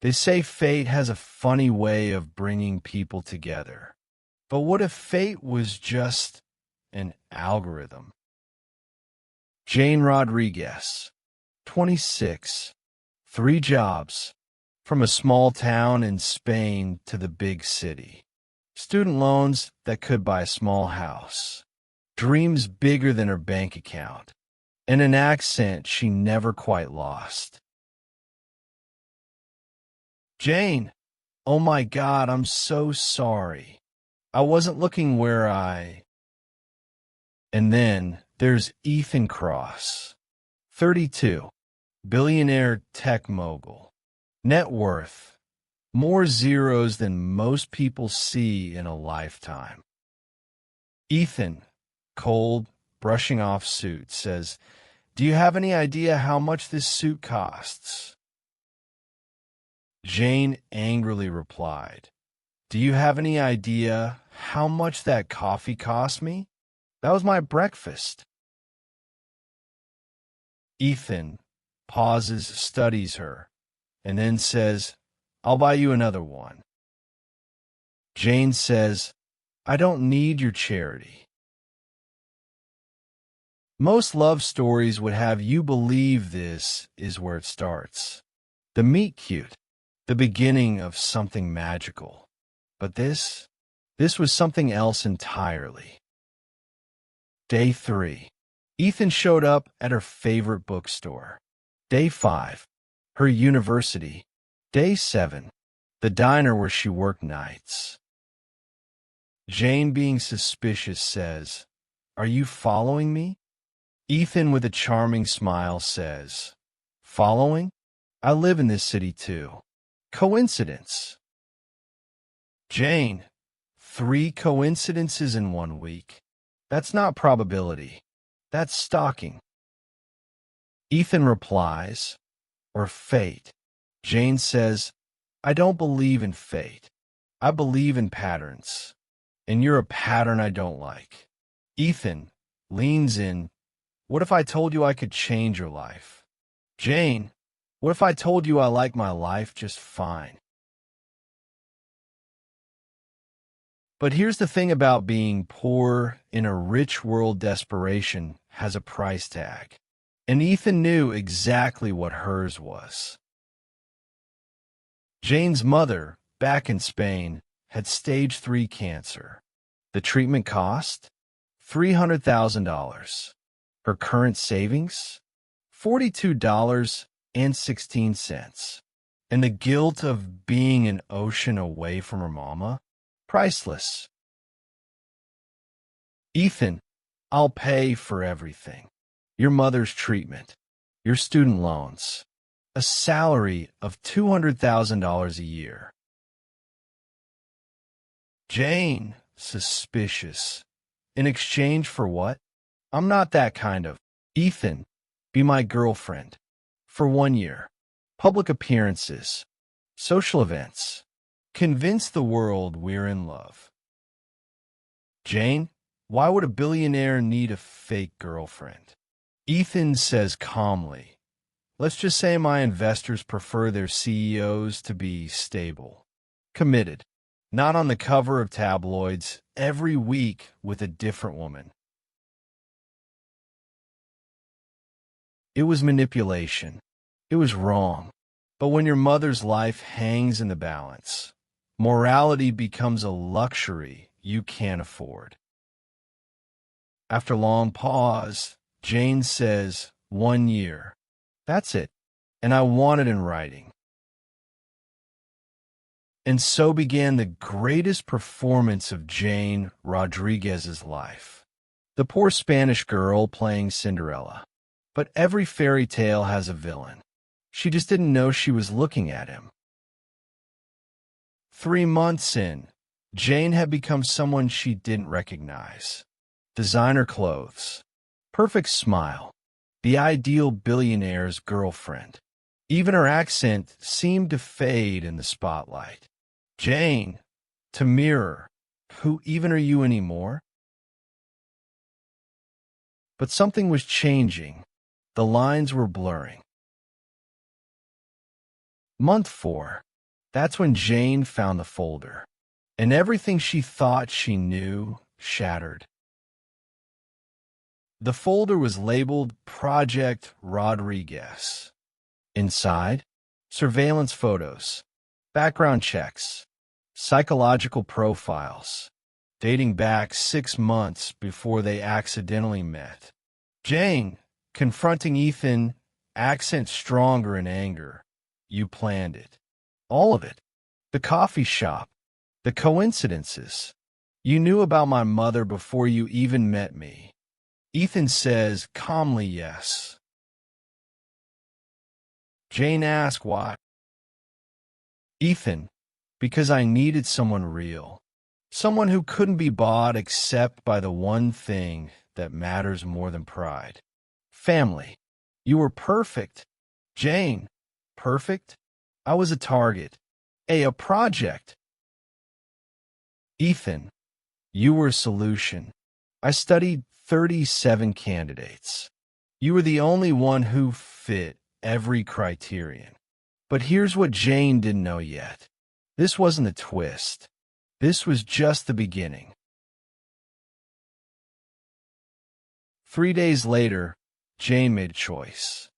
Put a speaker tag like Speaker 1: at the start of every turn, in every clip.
Speaker 1: They say fate has a funny way of bringing people together. But what if fate was just an algorithm? Jane Rodriguez, 26, 3 jobs, from a small town in Spain to the big city. Student loans that could buy a small house. Dreams bigger than her bank account. And an accent she never quite lost. Jane, oh my God, I'm so sorry. I wasn't looking where I... And then there's Ethan Cross, 32, billionaire tech mogul. Net worth, more zeros than most people see in a lifetime. Ethan, cold, brushing off suit, says, "Do you have any idea how much this suit costs?" Jane angrily replied, "Do you have any idea how much that coffee cost me? That was my breakfast." Ethan pauses, studies her, and then says, "I'll buy you another one." Jane says, "I don't need your charity." Most love stories would have you believe this is where it starts. The meet cute, the beginning of something magical. But this was something else entirely. Day 3. Ethan showed up at her favorite bookstore. Day 5. Her university. Day 7. The diner where she worked nights. Jane, being suspicious, says, "Are you following me?" Ethan, with a charming smile, says, "Following? I live in this city too. Coincidence." Jane, 3 coincidences in 1 week. That's not probability. That's stalking. Ethan replies, "Or fate." Jane says, "I don't believe in fate. I believe in patterns. And you're a pattern I don't like." Ethan leans in, "What if I told you I could change your life?" Jane, "What if I told you I like my life just fine?" But here's the thing about being poor in a rich world: desperation has a price tag. And Ethan knew exactly what hers was. Jane's mother, back in Spain, had stage 3 cancer. The treatment cost? $300,000. Her current savings? $42.16. And the guilt of being an ocean away from her mama? Priceless. "Ethan, I'll pay for everything. Your mother's treatment, your student loans, a salary of $200,000 a year." Jane, suspicious. "In exchange for what? I'm not that kind of." "Ethan, be my girlfriend. For 1 year. Public appearances. Social events. Convince the world we're in love." Jane, "Why would a billionaire need a fake girlfriend?" Ethan says calmly, "Let's just say my investors prefer their CEOs to be stable, committed, not on the cover of tabloids every week with a different woman." It was manipulation. It was wrong. But when your mother's life hangs in the balance, morality becomes a luxury you can't afford. After long pause, Jane says, 1 year. That's it. And I want it in writing. And so began the greatest performance of Jane Rodriguez's life. The poor Spanish girl playing Cinderella. But every fairy tale has a villain. She just didn't know she was looking at him. 3 months in, Jane had become someone she didn't recognize. Designer clothes, perfect smile, the ideal billionaire's girlfriend. Even her accent seemed to fade in the spotlight. "Jane, to mirror, who even are you anymore?" But something was changing. The lines were blurring. Month 4. That's when Jane found the folder, and everything she thought she knew shattered. The folder was labeled Project Rodriguez. Inside, surveillance photos, background checks, psychological profiles, dating back 6 months before they accidentally met. Jane, confronting Ethan, accent stronger in anger. You planned it. All of it. The coffee shop. The coincidences. You knew about my mother before you even met me. Ethan says calmly yes. Jane asks why. Ethan, because I needed someone real. Someone who couldn't be bought except by the one thing that matters more than pride. Family. You were perfect. Jane. Perfect? I was a target. A project. Ethan. You were a solution. I studied 37 candidates. You were the only one who fit every criterion. But here's what Jane didn't know yet. This wasn't a twist. This was just the beginning. 3 days later, Jane made a choice,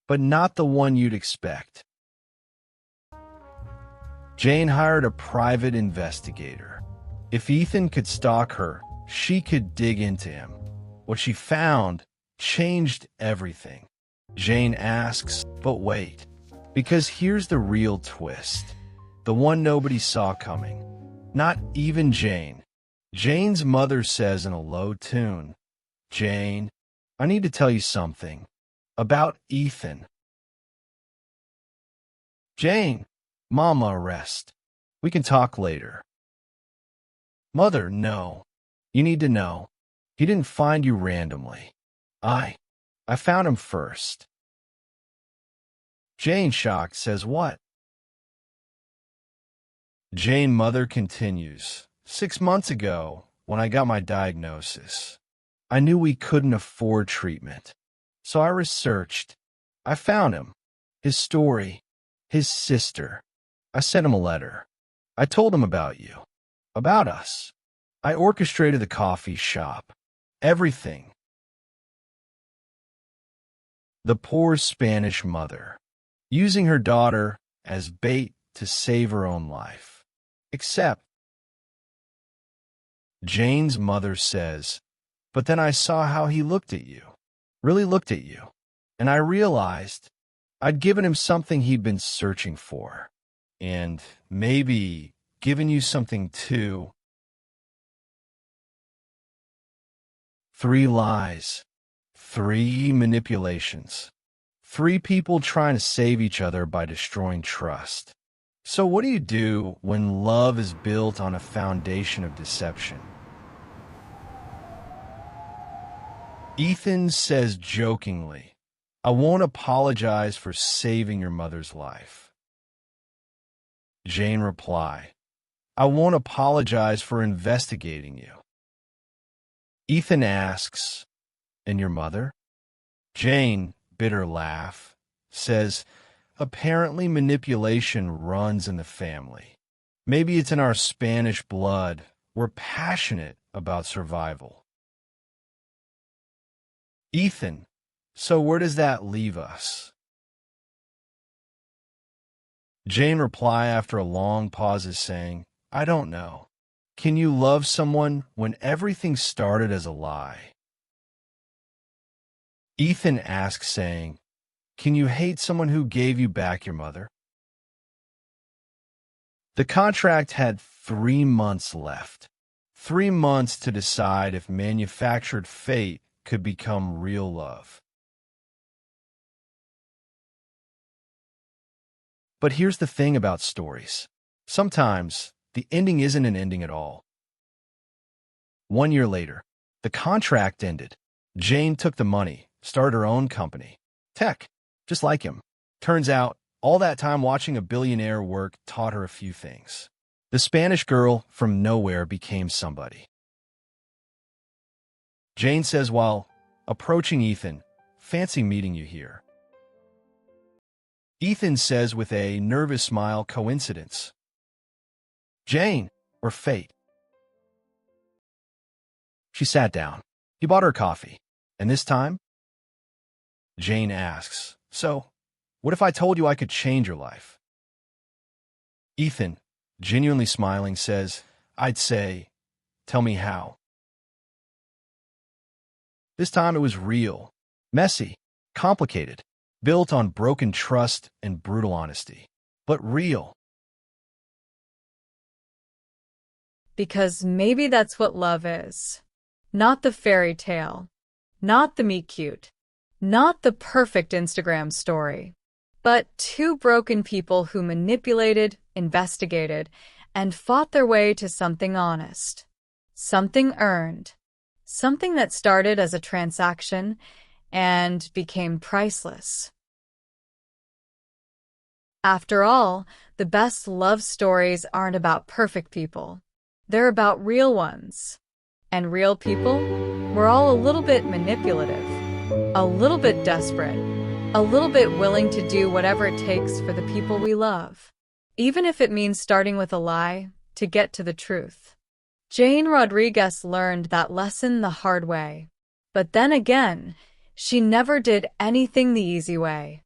Speaker 1: but not the one you'd expect. Jane hired a private investigator. If Ethan could stalk her, she could dig into him. What she found changed everything. Jane asks, but wait, because here's the real twist. The one nobody saw coming. Not even Jane. Jane's mother says in a low tune, Jane, I need to tell you something about Ethan. Jane, Mama, arrest. We can talk later. Mother, no. You need to know. He didn't find you randomly. I found him first. Jane, shocked, says what? Jane, mother, continues. 6 months ago, when I got my diagnosis, I knew we couldn't afford treatment. So I researched. I found him. His story. His sister. I sent him a letter. I told him about you. About us. I orchestrated the coffee shop. Everything. The poor Spanish mother, using her daughter as bait to save her own life. Except, Jane's mother says, but then I saw how he looked at you, really looked at you, and I realized I'd given him something he'd been searching for, and maybe given you something too. 3 lies, 3 manipulations, 3 people trying to save each other by destroying trust. So what do you do when love is built on a foundation of deception? Ethan says jokingly, I won't apologize for saving your mother's life. Jane reply, I won't apologize for investigating you. Ethan asks, and your mother? Jane, bitter laugh, says, apparently manipulation runs in the family. Maybe it's in our Spanish blood. We're passionate about survival. Ethan, so where does that leave us? Jane reply after a long pause is saying, I don't know. Can you love someone when everything started as a lie? Ethan asks, saying, can you hate someone who gave you back your mother? The contract had 3 months left. 3 months to decide if manufactured fate could become real love. But here's the thing about stories. Sometimes the ending isn't an ending at all. 1 year later, the contract ended. Jane took the money, started her own company. Tech, just like him. Turns out, all that time watching a billionaire work taught her a few things. The Spanish girl from nowhere became somebody. Jane says while approaching Ethan, fancy meeting you here. Ethan says with a nervous smile, coincidence. Jane, or fate? She sat down. He bought her coffee. And this time? Jane asks, so, what if I told you I could change your life? Ethan, genuinely smiling, says, I'd say, tell me how. This time it was real, messy, complicated, built on broken trust and brutal honesty, but real.
Speaker 2: Because maybe that's what love is. Not the fairy tale, not the meet-cute, not the perfect Instagram story, but two broken people who manipulated, investigated, and fought their way to something honest, something earned, something that started as a transaction and became priceless. After all, the best love stories aren't about perfect people. They're about real ones. And real people, we're all a little bit manipulative, a little bit desperate, a little bit willing to do whatever it takes for the people we love, even if it means starting with a lie to get to the truth. Jane Rodriguez learned that lesson the hard way. But then again, she never did anything the easy way.